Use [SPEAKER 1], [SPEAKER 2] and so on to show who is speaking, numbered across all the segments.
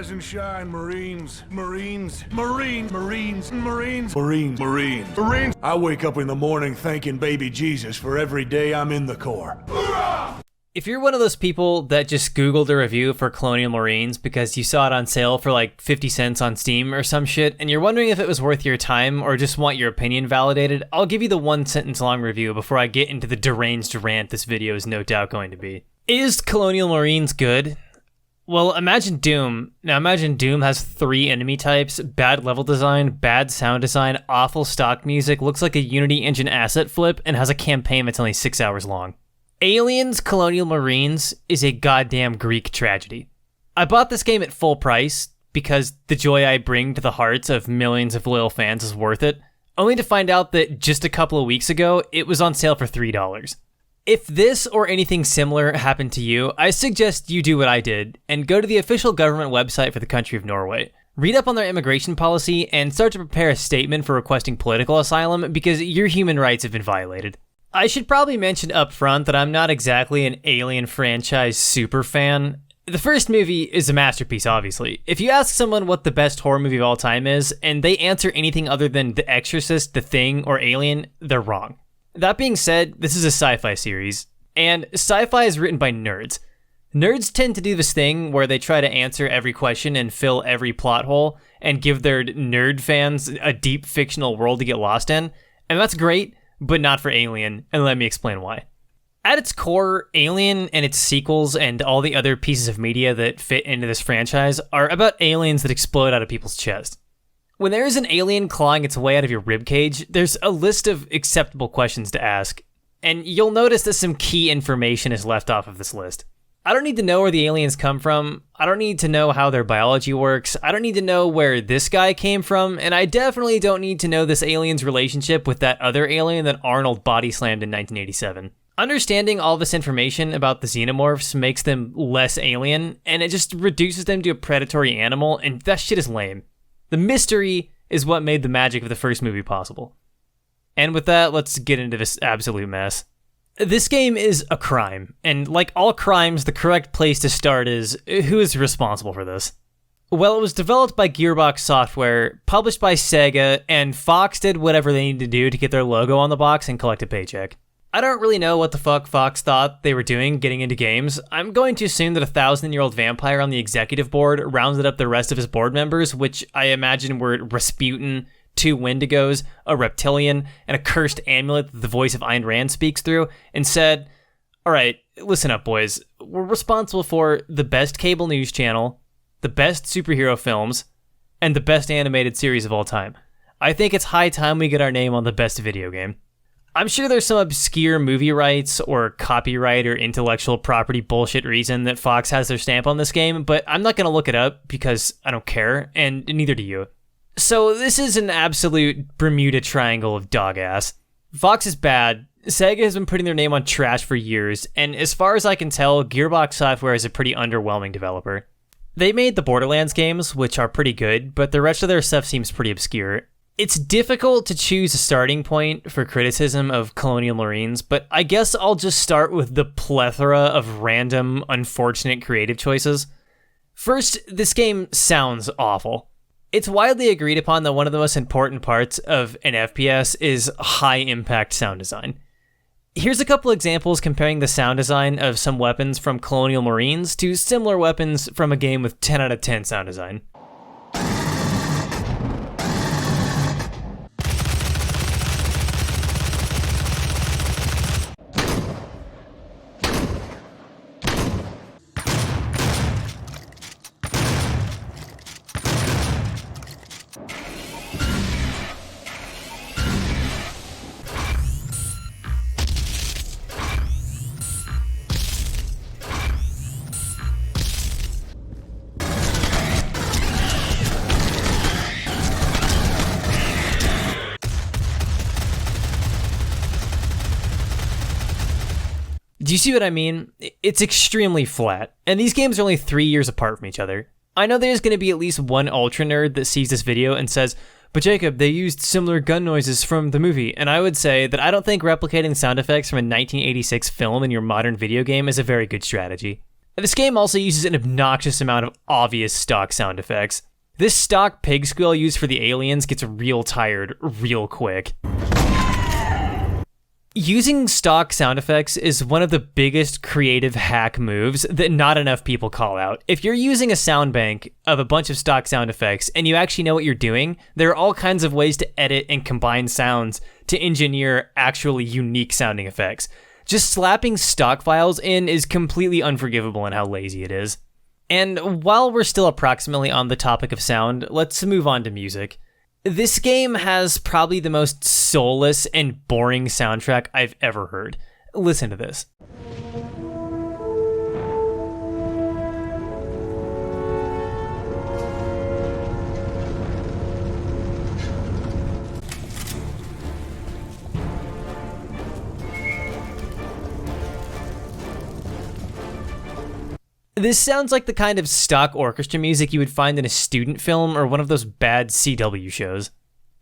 [SPEAKER 1] Rise and shine, Marines. Marines. Marines. Marines. Marines. Marines. Marines. Marines. I wake up in the morning thanking baby Jesus for every day I'm in the Corps. Hoorah!
[SPEAKER 2] If you're one of those people that just Googled a review for Colonial Marines because you saw it on sale for like 50 cents on Steam or some shit, and you're wondering if it was worth your time or just want your opinion validated, I'll give you the 1-sentence long review before I get into the deranged rant this video is no doubt going to be. Is Colonial Marines good? Well, imagine Doom. Now imagine Doom has 3 enemy types, bad level design, bad sound design, awful stock music, looks like a Unity engine asset flip, and has a campaign that's only 6 hours long. Aliens Colonial Marines is a goddamn Greek tragedy. I bought this game at full price because the joy I bring to the hearts of millions of loyal fans is worth it, only to find out that just a couple of weeks ago, it was on sale for $3. If this or anything similar happened to you, I suggest you do what I did and go to the official government website for the country of Norway. Read up on their immigration policy and start to prepare a statement for requesting political asylum because your human rights have been violated. I should probably mention up front that I'm not exactly an Alien franchise super fan. The first movie is a masterpiece, obviously. If you ask someone what the best horror movie of all time is, and they answer anything other than The Exorcist, The Thing, or Alien, they're wrong. That being said, this is a sci-fi series, and sci-fi is written by nerds. Nerds tend to do this thing where they try to answer every question and fill every plot hole, and give their nerd fans a deep fictional world to get lost in, and that's great, but not for Alien, and let me explain why. At its core, Alien and its sequels and all the other pieces of media that fit into this franchise are about aliens that explode out of people's chests. When there is an alien clawing its way out of your ribcage, there's a list of acceptable questions to ask, and you'll notice that some key information is left off of this list. I don't need to know where the aliens come from, I don't need to know how their biology works, I don't need to know where this guy came from, and I definitely don't need to know this alien's relationship with that other alien that Arnold body slammed in 1987. Understanding all this information about the xenomorphs makes them less alien, and it just reduces them to a predatory animal, and that shit is lame. The mystery is what made the magic of the first movie possible. And with that, let's get into this absolute mess. This game is a crime, and like all crimes, the correct place to start is, who is responsible for this? Well, it was developed by Gearbox Software, published by Sega, and Fox did whatever they needed to do to get their logo on the box and collect a paycheck. I don't really know what the fuck Fox thought they were doing getting into games. I'm going to assume that a 1,000-year-old vampire on the executive board rounded up the rest of his board members, which I imagine were Rasputin, 2 Wendigos, a reptilian, and a cursed amulet that the voice of Ayn Rand speaks through, and said, alright, listen up boys, we're responsible for the best cable news channel, the best superhero films, and the best animated series of all time. I think it's high time we get our name on the best video game. I'm sure there's some obscure movie rights or copyright or intellectual property bullshit reason that Fox has their stamp on this game, but I'm not going to look it up because I don't care, and neither do you. So this is an absolute Bermuda Triangle of dog ass. Fox is bad, Sega has been putting their name on trash for years, and as far as I can tell, Gearbox Software is a pretty underwhelming developer. They made the Borderlands games, which are pretty good, but the rest of their stuff seems pretty obscure. It's difficult to choose a starting point for criticism of Colonial Marines, but I guess I'll just start with the plethora of random, unfortunate creative choices. First, this game sounds awful. It's widely agreed upon that one of the most important parts of an FPS is high-impact sound design. Here's a couple examples comparing the sound design of some weapons from Colonial Marines to similar weapons from a game with 10 out of 10 sound design. Do you see what I mean? It's extremely flat, and these games are only 3 years apart from each other. I know there's going to be at least one ultra nerd that sees this video and says, but Jacob, they used similar gun noises from the movie, and I would say that I don't think replicating sound effects from a 1986 film in your modern video game is a very good strategy. This game also uses an obnoxious amount of obvious stock sound effects. This stock pig squeal used for the aliens gets real tired real quick. Using stock sound effects is one of the biggest creative hack moves that not enough people call out. If you're using a sound bank of a bunch of stock sound effects and you actually know what you're doing, there are all kinds of ways to edit and combine sounds to engineer actually unique sounding effects. Just slapping stock files in is completely unforgivable in how lazy it is. And while we're still approximately on the topic of sound, let's move on to music. This game has probably the most soulless and boring soundtrack I've ever heard. Listen to this. This sounds like the kind of stock orchestra music you would find in a student film or one of those bad CW shows.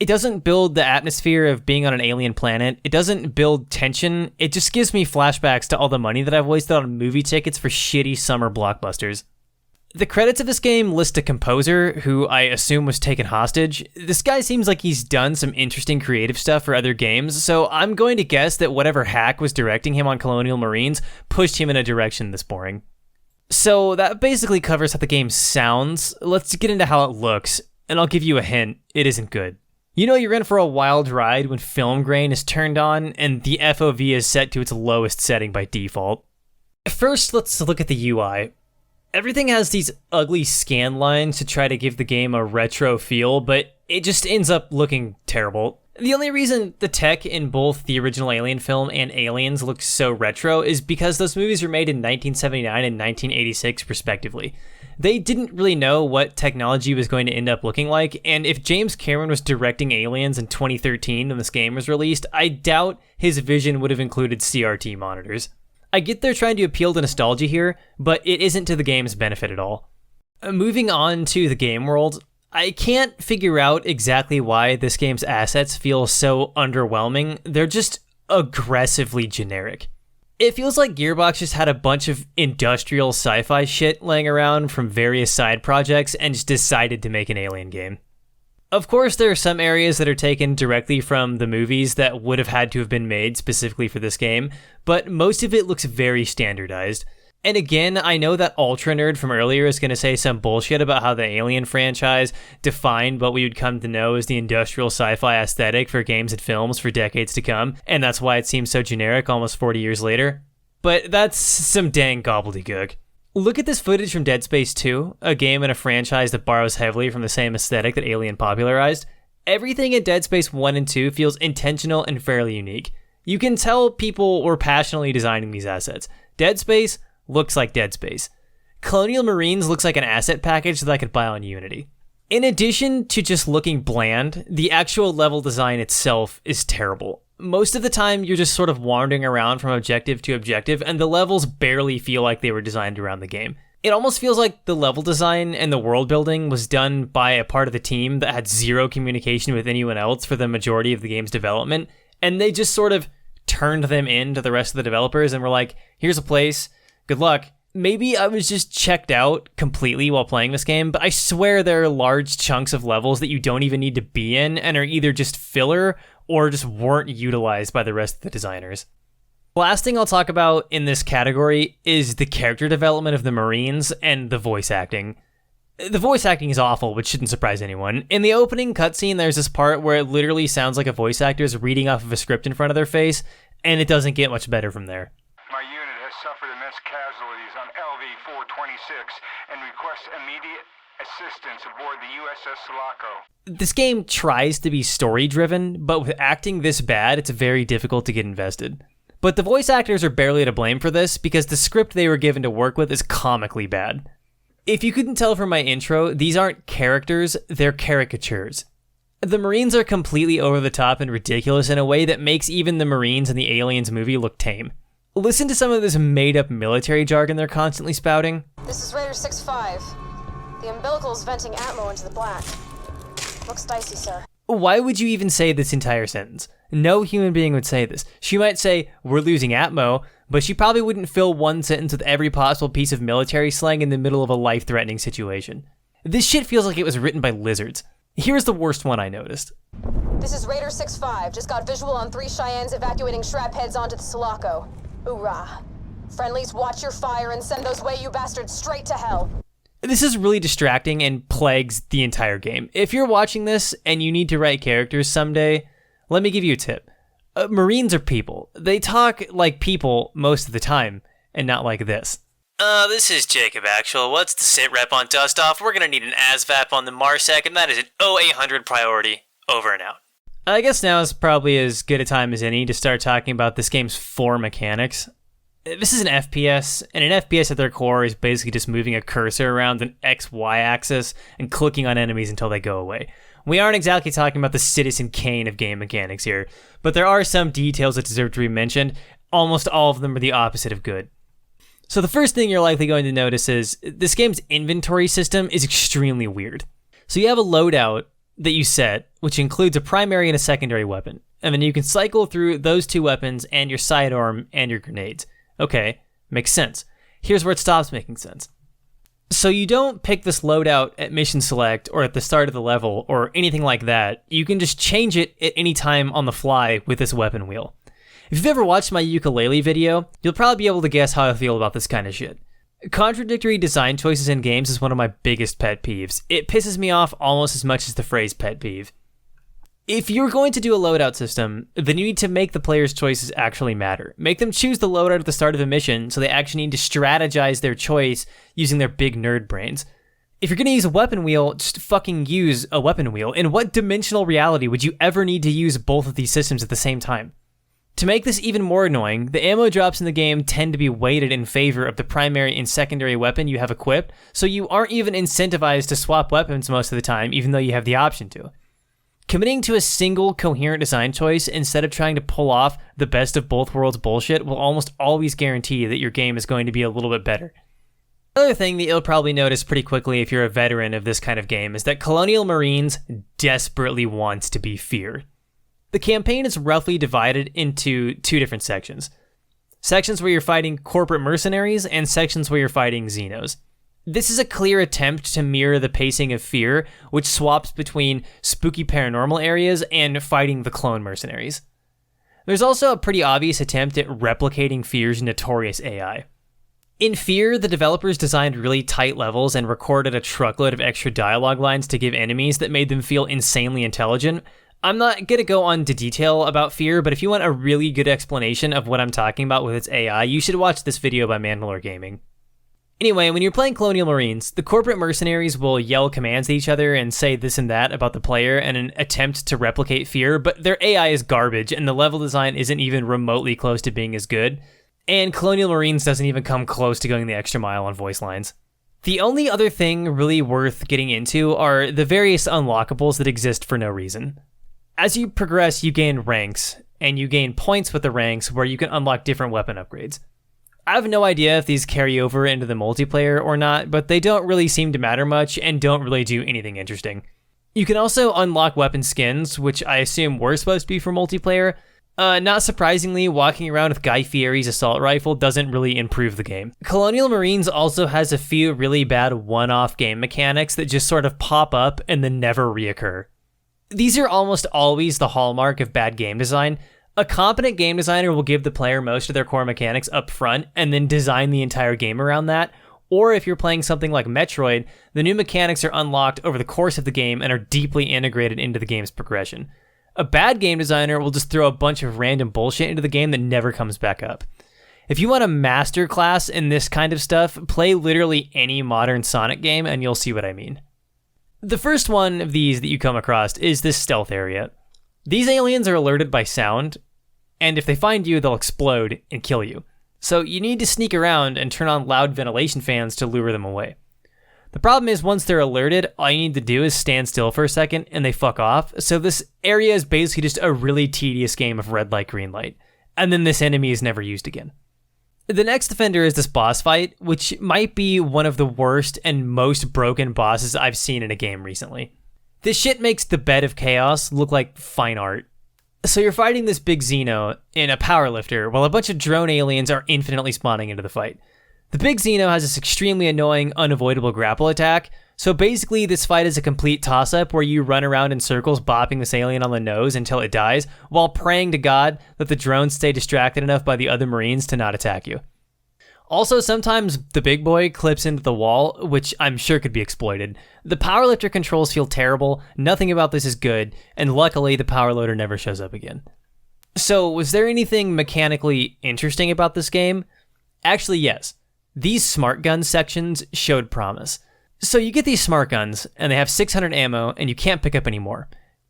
[SPEAKER 2] It doesn't build the atmosphere of being on an alien planet. It doesn't build tension. It just gives me flashbacks to all the money that I've wasted on movie tickets for shitty summer blockbusters. The credits of this game list a composer, who I assume was taken hostage. This guy seems like he's done some interesting creative stuff for other games, so I'm going to guess that whatever hack was directing him on Colonial Marines pushed him in a direction this boring. So that basically covers how the game sounds. Let's get into how it looks, and I'll give you a hint, it isn't good. You know you're in for a wild ride when film grain is turned on and the FOV is set to its lowest setting by default. First, let's look at the UI. Everything has these ugly scan lines to try to give the game a retro feel, but it just ends up looking terrible. The only reason the tech in both the original Alien film and Aliens looks so retro is because those movies were made in 1979 and 1986 respectively. They didn't really know what technology was going to end up looking like, and if James Cameron was directing Aliens in 2013 when this game was released, I doubt his vision would have included CRT monitors. I get they're trying to appeal to nostalgia here, but it isn't to the game's benefit at all. Moving on to the game world, I can't figure out exactly why this game's assets feel so underwhelming. They're just aggressively generic. It feels like Gearbox just had a bunch of industrial sci-fi shit laying around from various side projects and just decided to make an Alien game. Of course, there are some areas that are taken directly from the movies that would have had to have been made specifically for this game, but most of it looks very standardized. And again, I know that Ultra Nerd from earlier is going to say some bullshit about how the Alien franchise defined what we would come to know as the industrial sci-fi aesthetic for games and films for decades to come, and that's why it seems so generic almost 40 years later. But that's some dang gobbledygook. Look at this footage from Dead Space 2, a game and a franchise that borrows heavily from the same aesthetic that Alien popularized. Everything in Dead Space 1 and 2 feels intentional and fairly unique. You can tell people were passionately designing these assets. Dead Space looks like Dead Space. Colonial Marines looks like an asset package that I could buy on Unity. In addition to just looking bland, the actual level design itself is terrible. Most of the time, you're just sort of wandering around from objective to objective, and the levels barely feel like they were designed around the game. It almost feels like the level design and the world building was done by a part of the team that had zero communication with anyone else for the majority of the game's development, and they just sort of turned them in to the rest of the developers and were like, here's a place, good luck. Maybe I was just checked out completely while playing this game, but I swear there are large chunks of levels that you don't even need to be in and are either just filler or just weren't utilized by the rest of the designers. The last thing I'll talk about in this category is the character development of the Marines and the voice acting. The voice acting is awful, which shouldn't surprise anyone. In the opening cutscene, there's this part where it literally sounds like a voice actor is reading off of a script in front of their face, and it doesn't get much better from there.
[SPEAKER 3] My unit has suffered immense casualties on LV-426 and requests immediate assistance aboard the USS Sulaco.
[SPEAKER 2] This game tries to be story-driven, but with acting this bad, it's very difficult to get invested. But the voice actors are barely to blame for this because the script they were given to work with is comically bad. If you couldn't tell from my intro, these aren't characters, they're caricatures. The Marines are completely over the top and ridiculous in a way that makes even the Marines in the Aliens movie look tame. Listen to some of this made-up military jargon they're constantly spouting.
[SPEAKER 4] This is Raider 6-5. The umbilical is venting atmo into the black. Looks dicey, sir.
[SPEAKER 2] Why would you even say this entire sentence? No human being would say this. She might say, we're losing Atmo, but she probably wouldn't fill one sentence with every possible piece of military slang in the middle of a life-threatening situation. This shit feels like it was written by lizards. Here's the worst one I noticed.
[SPEAKER 4] This is Raider 6-5. Just got visual on 3 Cheyennes evacuating Shrap heads onto the Sulaco. Hoorah. Friendlies, watch your fire and send those Wayu bastards straight to hell.
[SPEAKER 2] This is really distracting and plagues the entire game. If you're watching this and you need to write characters someday, let me give you a tip. Marines are people. They talk like people most of the time, and not like this. This is Jacob Actual. What's the sit rep on Dust Off? We're gonna need an ASVAP on the Marsec, and that is an 0800 priority. Over and out. I guess now is probably as good a time as any to start talking about this game's 4 mechanics. This is an FPS, and an FPS at their core is basically just moving a cursor around an XY axis and clicking on enemies until they go away. We aren't exactly talking about the Citizen Kane of game mechanics here, but there are some details that deserve to be mentioned. Almost all of them are the opposite of good. So the first thing you're likely going to notice is this game's inventory system is extremely weird. So you have a loadout that you set, which includes a primary and a secondary weapon, and then you can cycle through those 2 weapons and your sidearm and your grenades. Okay, makes sense. Here's where it stops making sense. So you don't pick this loadout at mission select or at the start of the level or anything like that. You can just change it at any time on the fly with this weapon wheel. If you've ever watched my ukulele video, you'll probably be able to guess how I feel about this kind of shit. Contradictory design choices in games is one of my biggest pet peeves. It pisses me off almost as much as the phrase pet peeve. If you're going to do a loadout system, then you need to make the player's choices actually matter. Make them choose the loadout at the start of a mission so they actually need to strategize their choice using their big nerd brains. If you're going to use a weapon wheel, just fucking use a weapon wheel. In what dimensional reality would you ever need to use both of these systems at the same time? To make this even more annoying, the ammo drops in the game tend to be weighted in favor of the primary and secondary weapon you have equipped, so you aren't even incentivized to swap weapons most of the time, even though you have the option to. Committing to a single coherent design choice instead of trying to pull off the best of both worlds bullshit will almost always guarantee that your game is going to be a little bit better. Another thing that you'll probably notice pretty quickly if you're a veteran of this kind of game is that Colonial Marines desperately want to be feared. The campaign is roughly divided into 2 different sections. Sections where you're fighting corporate mercenaries and sections where you're fighting Xenos. This is a clear attempt to mirror the pacing of Fear, which swaps between spooky paranormal areas and fighting the clone mercenaries. There's also a pretty obvious attempt at replicating Fear's notorious AI. In Fear, the developers designed really tight levels and recorded a truckload of extra dialogue lines to give enemies that made them feel insanely intelligent. I'm not going to go on to detail about Fear, but if you want a really good explanation of what I'm talking about with its AI, you should watch this video by Mandalore Gaming. Anyway, when you're playing Colonial Marines, the corporate mercenaries will yell commands at each other and say this and that about the player in an attempt to replicate Fear, but their AI is garbage and the level design isn't even remotely close to being as good, and Colonial Marines doesn't even come close to going the extra mile on voice lines. The only other thing really worth getting into are the various unlockables that exist for no reason. As you progress, you gain ranks, and you gain points with the ranks where you can unlock different weapon upgrades. I have no idea if these carry over into the multiplayer or not, but they don't really seem to matter much and don't really do anything interesting. You can also unlock weapon skins, which I assume were supposed to be for multiplayer. Not surprisingly, walking around with Guy Fieri's assault rifle doesn't really improve the game. Colonial Marines also has a few really bad one-off game mechanics that just sort of pop up and then never reoccur. These are almost always the hallmark of bad game design. A competent game designer will give the player most of their core mechanics up front and then design the entire game around that. Or if you're playing something like Metroid, the new mechanics are unlocked over the course of the game and are deeply integrated into the game's progression. A bad game designer will just throw a bunch of random bullshit into the game that never comes back up. If you want a masterclass in this kind of stuff, play literally any modern Sonic game and you'll see what I mean. The first one of these that you come across is this stealth area. These aliens are alerted by sound, and if they find you, they'll explode and kill you. So you need to sneak around and turn on loud ventilation fans to lure them away. The problem is once they're alerted, all you need to do is stand still for a second and they fuck off. So this area is basically just a really tedious game of red light, green light. And then this enemy is never used again. The next offender is this boss fight, which might be one of the worst and most broken bosses I've seen in a game recently. This shit makes the bed of chaos look like fine art. So you're fighting this big Xeno in a powerlifter while a bunch of drone aliens are infinitely spawning into the fight. The big Xeno has this extremely annoying, unavoidable grapple attack, so basically this fight is a complete toss-up where you run around in circles bopping this alien on the nose until it dies, while praying to God that the drones stay distracted enough by the other Marines to not attack you. Also, sometimes the big boy clips into the wall, which I'm sure could be exploited. The powerlifter controls feel terrible, nothing about this is good, and luckily the powerloader never shows up again. So, was there anything mechanically interesting about this game? Actually, yes. These smart gun sections showed promise. So you get these smart guns, and they have 600 ammo, and you can't pick up any more.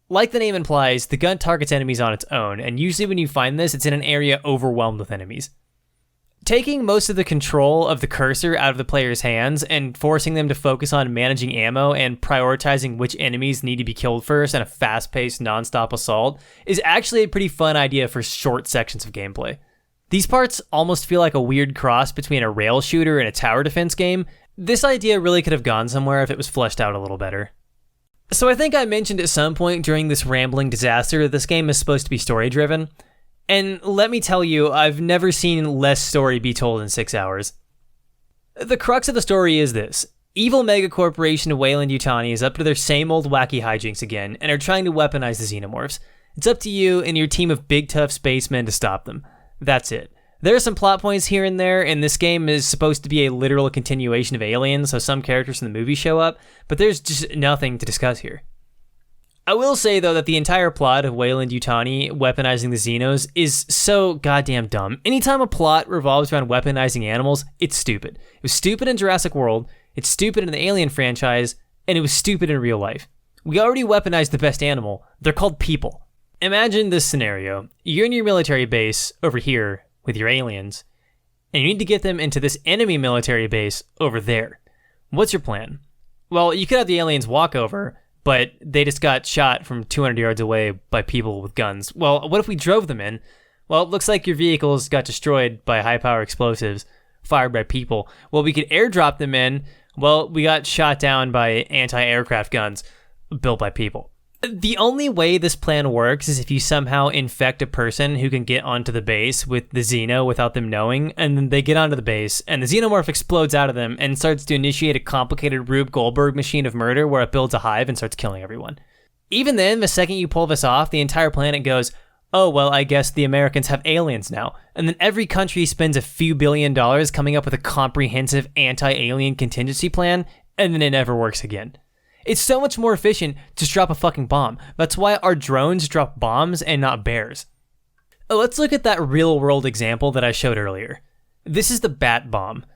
[SPEAKER 2] Like the name implies, the gun targets enemies on its own, and usually when you find this, it's in an area overwhelmed with enemies. Taking most of the control of the cursor out of the player's hands and forcing them to focus on managing ammo and prioritizing which enemies need to be killed first in a fast-paced, non-stop assault is actually a pretty fun idea for short sections of gameplay. These parts almost feel like a weird cross between a rail shooter and a tower defense game. This idea really could have gone somewhere if it was fleshed out a little better. So I think I mentioned at some point during this rambling disaster that this game is supposed to be story-driven. And let me tell you, I've never seen less story be told in 6 hours. The crux of the story is this. Evil megacorporation Weyland-Yutani is up to their same old wacky hijinks again, and are trying to weaponize the xenomorphs. It's up to you and your team of big tough spacemen to stop them. That's it. There are some plot points here and there, and this game is supposed to be a literal continuation of Aliens, so some characters from the movie show up, but there's just nothing to discuss here. I will say, though, that the entire plot of Weyland-Yutani weaponizing the Xenos is so goddamn dumb. Anytime a plot revolves around weaponizing animals, it's stupid. It was stupid in Jurassic World, it's stupid in the Alien franchise, and it was stupid in real life. We already weaponized the best animal. They're called people. Imagine this scenario. You're in your military base over here with your aliens, and you need to get them into this enemy military base over there. What's your plan? Well, you could have the aliens walk over, but they just got shot from 200 yards away by people with guns. Well, what if we drove them in? Well, it looks like your vehicles got destroyed by high-power explosives fired by people. Well, we could airdrop them in. Well, we got shot down by anti-aircraft guns built by people. The only way this plan works is if you somehow infect a person who can get onto the base with the Xeno without them knowing, and then they get onto the base, and the Xenomorph explodes out of them and starts to initiate a complicated Rube Goldberg machine of murder where it builds a hive and starts killing everyone. Even then, the second you pull this off, the entire planet goes, oh, well, I guess the Americans have aliens now. And then every country spends a few $1 billion coming up with a comprehensive anti-alien contingency plan, and then it never works again. It's so much more efficient to just drop a fucking bomb. That's why our drones drop bombs and not bears. Let's look at that real-world example that I showed earlier. This is the bat bomb.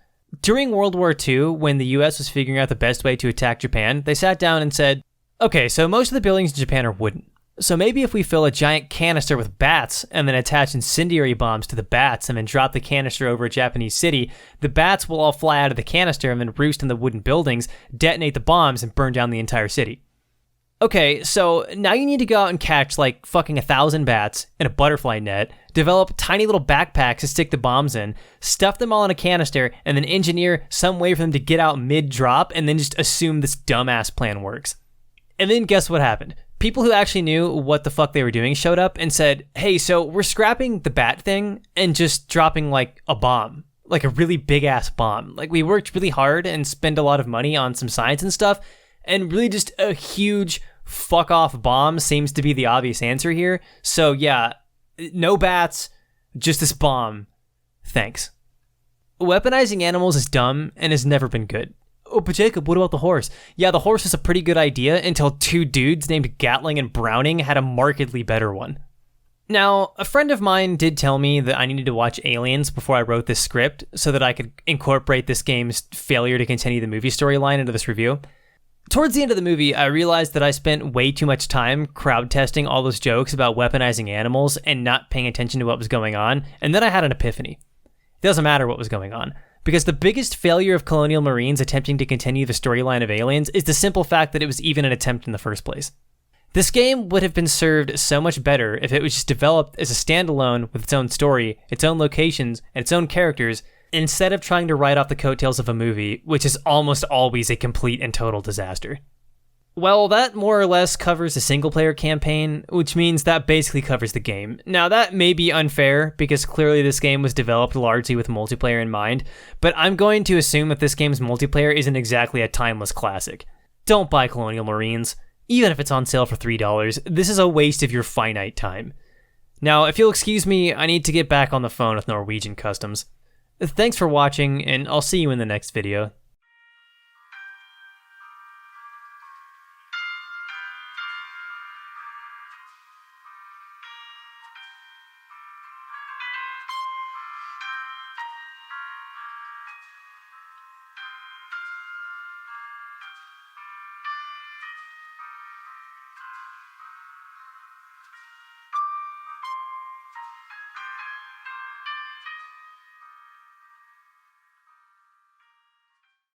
[SPEAKER 2] During World War II, when the US was figuring out the best way to attack Japan, they sat down and said, okay, so most of the buildings in Japan are wooden. So maybe if we fill a giant canister with bats and then attach incendiary bombs to the bats and then drop the canister over a Japanese city, the bats will all fly out of the canister and then roost in the wooden buildings, detonate the bombs, and burn down the entire city. Okay, so now you need to go out and catch like fucking 1,000 bats in a butterfly net, develop tiny little backpacks to stick the bombs in, stuff them all in a canister, and then engineer some way for them to get out mid-drop and then just assume this dumbass plan works. And then guess what happened? People who actually knew what the fuck they were doing showed up and said, hey, so we're scrapping the bat thing and just dropping like a bomb, like a really big ass bomb. Like we worked really hard and spent a lot of money on some science and stuff, and really just a huge fuck off bomb seems to be the obvious answer here. So yeah, no bats, just this bomb. Thanks. Weaponizing animals is dumb and has never been good. Oh, but Jacob, what about the horse? Yeah, the horse is a pretty good idea until two dudes named Gatling and Browning had a markedly better one. Now, a friend of mine did tell me that I needed to watch Aliens before I wrote this script so that I could incorporate this game's failure to continue the movie storyline into this review. Towards the end of the movie, I realized that I spent way too much time crowd testing all those jokes about weaponizing animals and not paying attention to what was going on, and then I had an epiphany. It doesn't matter what was going on. Because the biggest failure of Colonial Marines attempting to continue the storyline of Aliens is the simple fact that it was even an attempt in the first place. This game would have been served so much better if it was just developed as a standalone with its own story, its own locations, and its own characters, instead of trying to ride off the coattails of a movie, which is almost always a complete and total disaster. Well, that more or less covers the single-player campaign, which means that basically covers the game. Now, that may be unfair, because clearly this game was developed largely with multiplayer in mind, but I'm going to assume that this game's multiplayer isn't exactly a timeless classic. Don't buy Colonial Marines. Even if it's on sale for $3, this is a waste of your finite time. Now, if you'll excuse me, I need to get back on the phone with Norwegian Customs. Thanks for watching, and I'll see you in the next video.